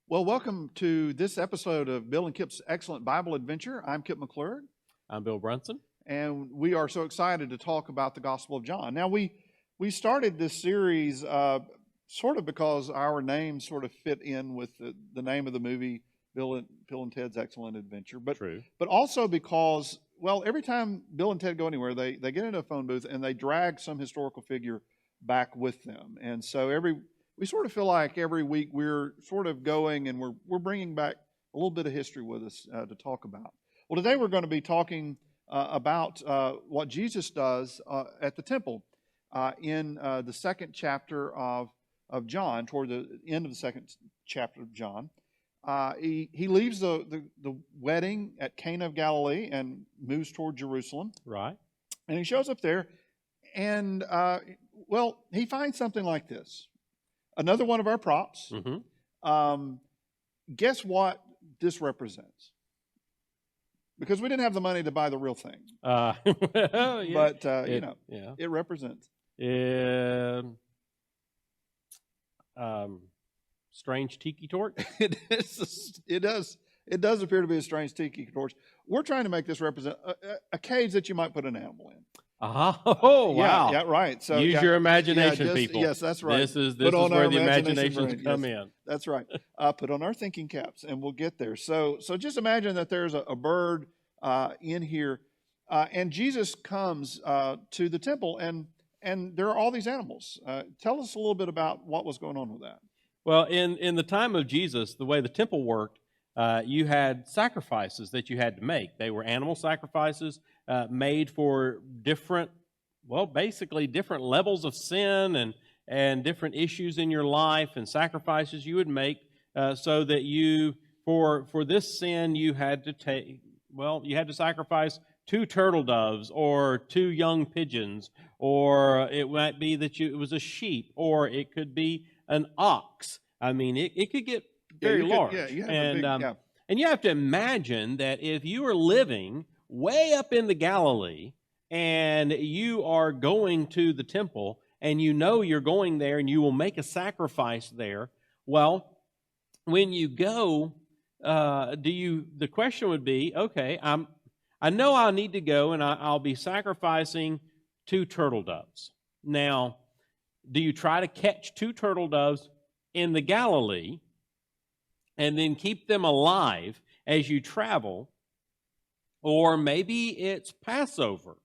Well, welcome to this episode of Bill and Kipp's Excellent Bible Adventure. I'm Kipp McClure. I'm Bill Brunson. And we are so excited to talk about the Gospel of John. Now, we started this series sort of because our names sort of fit in with the name of the movie, Bill and Ted's Excellent Adventure. But, True. But also because, well, every time Bill and Ted go anywhere, they get into a phone booth and they drag some historical figure back with them. And so we sort of feel like every week we're sort of going and we're bringing back a little bit of history with us to talk about. Well, today we're going to be talking about what Jesus does at the temple in the second chapter of John, toward the end of the second chapter of John. He leaves the wedding at Cana of Galilee and moves toward Jerusalem. Right. And he shows up there and, well, he finds something like this. Another one of our props. Mm-hmm. Guess what this represents? Because we didn't have the money to buy the real thing. Well, yeah. But, it represents. Strange tiki torch? It does appear to be a strange tiki torch. We're trying to make this represent a cage that you might put an animal in. Oh, wow. Yeah, right. So use your imagination, people. Yes, that's right. This is where the imaginations come in. That's right. Put on our thinking caps, and we'll get there. So just imagine that there's a bird in here, and Jesus comes to the temple, and there are all these animals. Tell us a little bit about what was going on with that. Well, in the time of Jesus, the way the temple worked, you had sacrifices that you had to make. They were animal sacrifices made for basically different levels of sin and different issues in your life, and sacrifices you would make so that you, for this sin, you had to sacrifice 2 turtle doves or 2 young pigeons, or it might be that it was a sheep, or it could be an ox. I mean, it could get very large. And you have to imagine that if you are living way up in the Galilee and you are going to the temple and you know you're going there and you will make a sacrifice there, well, when you go, the question would be, okay, I know I'll need to go and I'll be sacrificing 2 turtle doves. Now, do you try to catch 2 turtle doves in the Galilee and then keep them alive as you travel? Or maybe it's Passover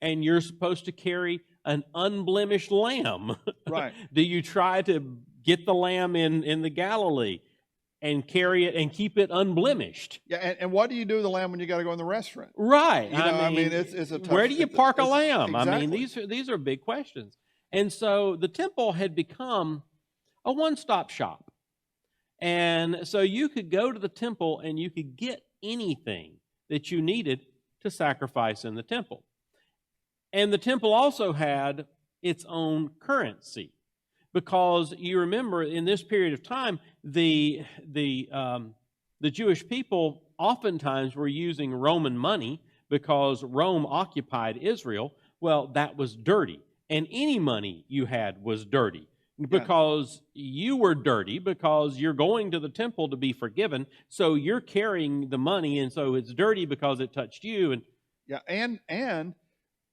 and you're supposed to carry an unblemished lamb. Right. Do you try to get the lamb in the Galilee and carry it and keep it unblemished? Yeah, and what do you do with the lamb when you got to go in the restaurant? Right. I mean, it's a tough, where do you park a lamb? Exactly. I mean, these are big questions. And so the temple had become a one-stop shop. And so you could go to the temple and you could get anything that you needed to sacrifice in the temple. And the temple also had its own currency, because you remember in this period of time, the Jewish people oftentimes were using Roman money because Rome occupied Israel. Well, that was dirty, and any money you had was dirty. Because you were dirty, because you're going to the temple to be forgiven, so you're carrying the money, and so it's dirty because it touched you. And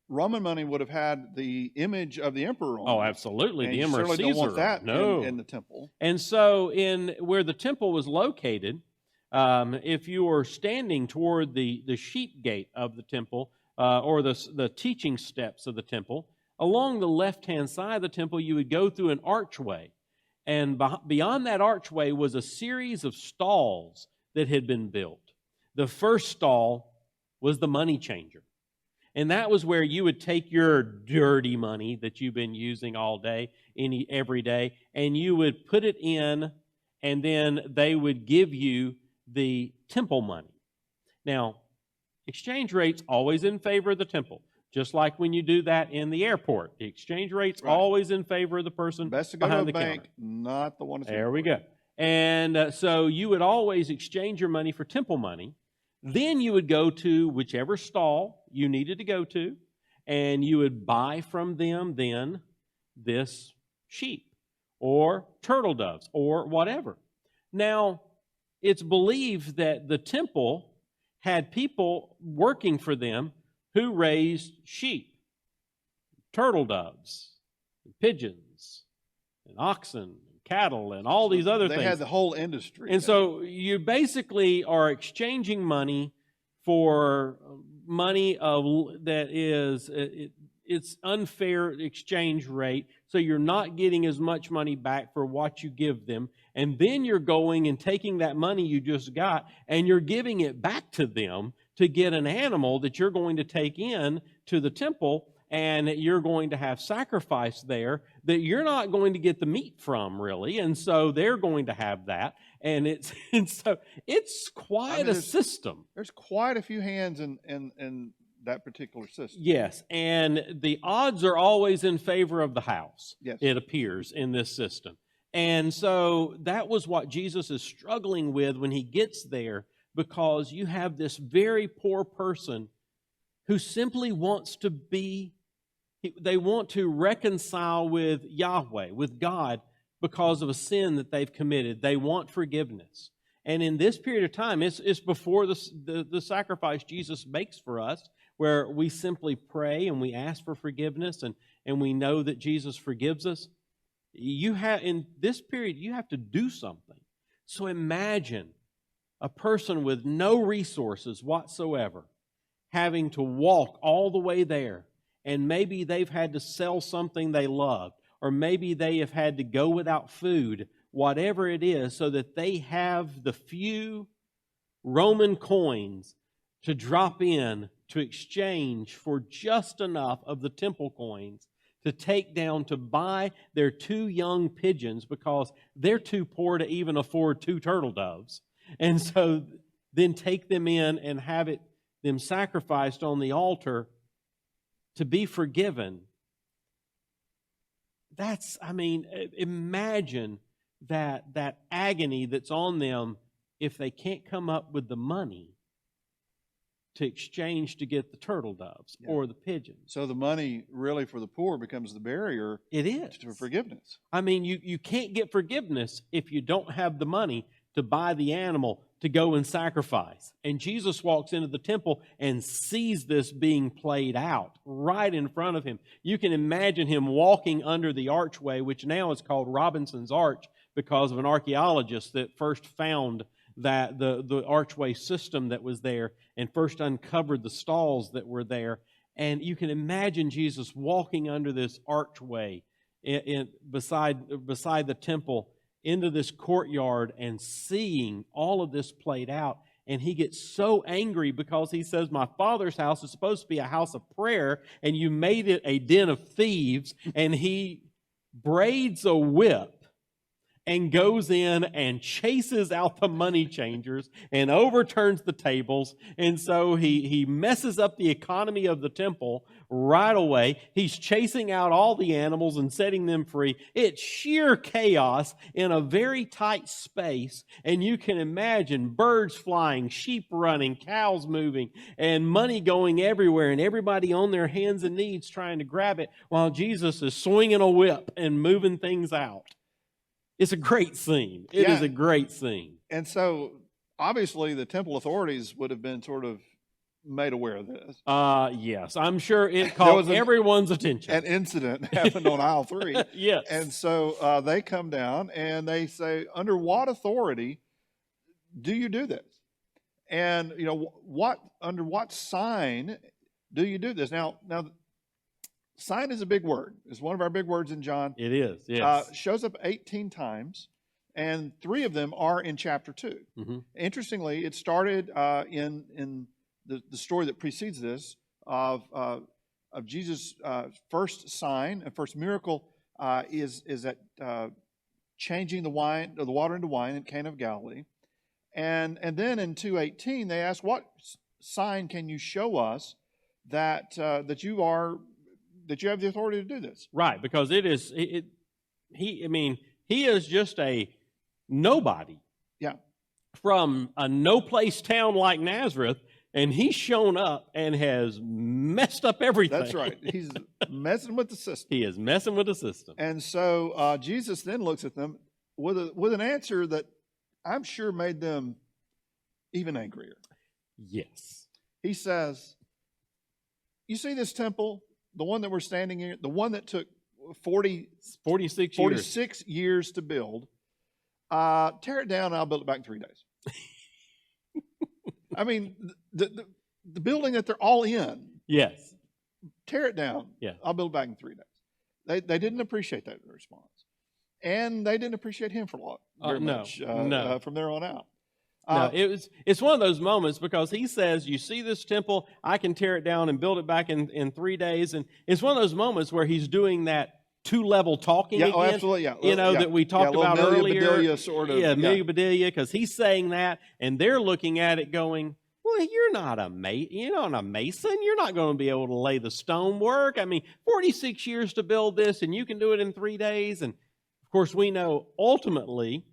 Roman money would have had the image of the emperor on it. Oh, absolutely, and the Emperor Caesar. Don't want that in the temple. And so, in where the temple was located, if you were standing toward the sheep gate of the temple or the teaching steps of the temple, along the left-hand side of the temple, you would go through an archway. And beyond that archway was a series of stalls that had been built. The first stall was the money changer. And that was where you would take your dirty money that you've been using all day, every day, and you would put it in, and then they would give you the temple money. Now, exchange rates always in favor of the temple. Just like when you do that in the airport. The exchange rate's always in favor of the person best to go behind to a the bank, counter. not the one. There we go. And so you would always exchange your money for temple money. Then you would go to whichever stall you needed to go to, and you would buy from them then this sheep or turtle doves or whatever. Now, it's believed that the temple had people working for them who raised sheep, turtle doves, pigeons, and oxen, and cattle, and all these other things. They had the whole industry. And so you basically are exchanging money for money that is it's unfair exchange rate, so you're not getting as much money back for what you give them. And then you're going and taking that money you just got and you're giving it back to them to get an animal that you're going to take in to the temple, and you're going to have sacrifice there that you're not going to get the meat from, really. And so they're going to have that. And it's quite a system. There's quite a few hands in that particular system. Yes, and the odds are always in favor of the house, yes, it appears, in this system. And so that was what Jesus is struggling with when he gets there, because you have this very poor person who simply wants to they want to reconcile with Yahweh, with God, because of a sin that they've committed. They want forgiveness. And in this period of time, it's before the sacrifice Jesus makes for us, where we simply pray and we ask for forgiveness, and we know that Jesus forgives us. In this period, you have to do something. So imagine a person with no resources whatsoever having to walk all the way there, and maybe they've had to sell something they loved, or maybe they have had to go without food, whatever it is, so that they have the few Roman coins to drop in to exchange for just enough of the temple coins to take down to buy their 2 young pigeons, because they're too poor to even afford 2 turtle doves. And so then take them in and have them sacrificed on the altar to be forgiven. Imagine that agony that's on them if they can't come up with the money to exchange to get the turtle doves or the pigeons. So the money really for the poor becomes the barrier. It is. To forgiveness. You can't get forgiveness if you don't have the money to buy the animal to go and sacrifice. And Jesus walks into the temple and sees this being played out right in front of him. You can imagine him walking under the archway, which now is called Robinson's Arch because of an archaeologist that first found that the archway system that was there and first uncovered the stalls that were there. And you can imagine Jesus walking under this archway beside the temple into this courtyard and seeing all of this played out. And he gets so angry because he says, my Father's house is supposed to be a house of prayer, and you made it a den of thieves. And he braids a whip and goes in and chases out the money changers and overturns the tables. And so he messes up the economy of the temple right away. He's chasing out all the animals and setting them free. It's sheer chaos in a very tight space. And you can imagine birds flying, sheep running, cows moving, and money going everywhere, and everybody on their hands and knees trying to grab it while Jesus is swinging a whip and moving things out. It's a great scene. It is a great scene. And so, obviously, the temple authorities would have been sort of made aware of this. Yes. I'm sure it caught everyone's attention. An incident happened on aisle 3. Yes. And so they come down and they say, under what authority do you do this? And, under what sign do you do this? Now, sign is a big word. It's one of our big words in John. It is, yes. Shows up 18 times, and 3 of them are in chapter 2. Mm-hmm. Interestingly, it started in the story that precedes this of Jesus' first sign, and first miracle is that changing the water into wine in Cana of Galilee. And then in 2:18, they ask, what sign can you show us that you have the authority to do this? Right, because he is just a nobody. Yeah. From a no-place town like Nazareth And he's shown up and has messed up everything. That's right. He's messing with the system. He is messing with the system. And so Jesus then looks at them with an answer that I'm sure made them even angrier. Yes. He says, you see this temple, the one that we're standing in, the one that took 46 years to build, tear it down and I'll build it back in 3 days. I mean, the building that they're all in. Yes. Tear it down. Yeah. I'll build it back in 3 days. They didn't appreciate that response. And they didn't appreciate him very much from there on out. No, it's one of those moments because he says, you see this temple, I can tear it down and build it back in 3 days. And it's one of those moments where he's doing that two-level talking again. Oh, absolutely, yeah. That we talked about earlier. Bedelia sort of. Yeah, Amelia Bedelia, because he's saying that, and they're looking at it going, well, you're not a mason. You're not going to be able to lay the stonework. I mean, 46 years to build this, and you can do it in 3 days. And, of course, we know ultimately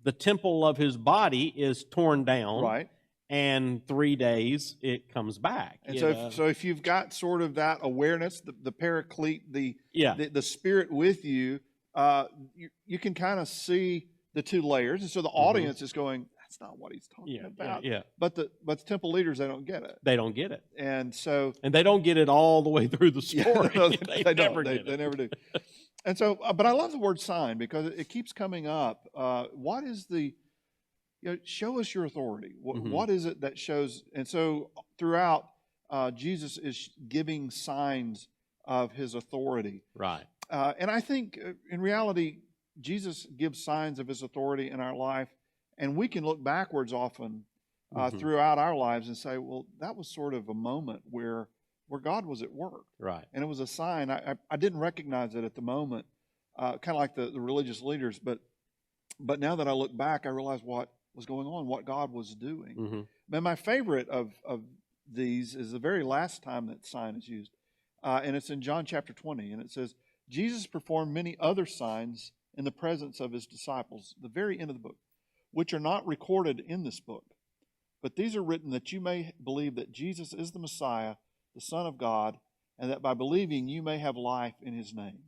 the temple of his body is torn down. Right. And 3 days it comes back. And so if you've got sort of that awareness, the paraclete, the spirit with you, you can kind of see the two layers. And so the audience is going, that's not what he's talking about. Yeah. But the temple leaders, they don't get it. They don't get it. And they don't get it all the way through the story. No, they never get it. They never do. And so, but I love the word sign because it keeps coming up. What is show us your authority. What is it that shows? And so throughout, Jesus is giving signs of his authority. Right. And I think in reality, Jesus gives signs of his authority in our life, and we can look backwards often throughout our lives and say, well, that was sort of a moment where God was at work. Right. And it was a sign. I didn't recognize it at the moment, kind of like the religious leaders, but now that I look back, I realize what was going on, what God was doing. And my favorite of these is the very last time that sign is used. And it's in John chapter 20. And it says, Jesus performed many other signs in the presence of his disciples, the very end of the book, which are not recorded in this book. But these are written that you may believe that Jesus is the Messiah, the Son of God, and that by believing you may have life in his name.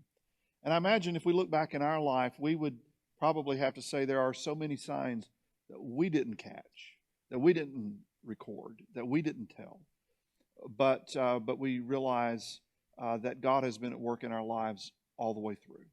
And I imagine if we look back in our life, we would probably have to say there are so many signs that we didn't catch, that we didn't record, that we didn't tell. But we realize that God has been at work in our lives all the way through.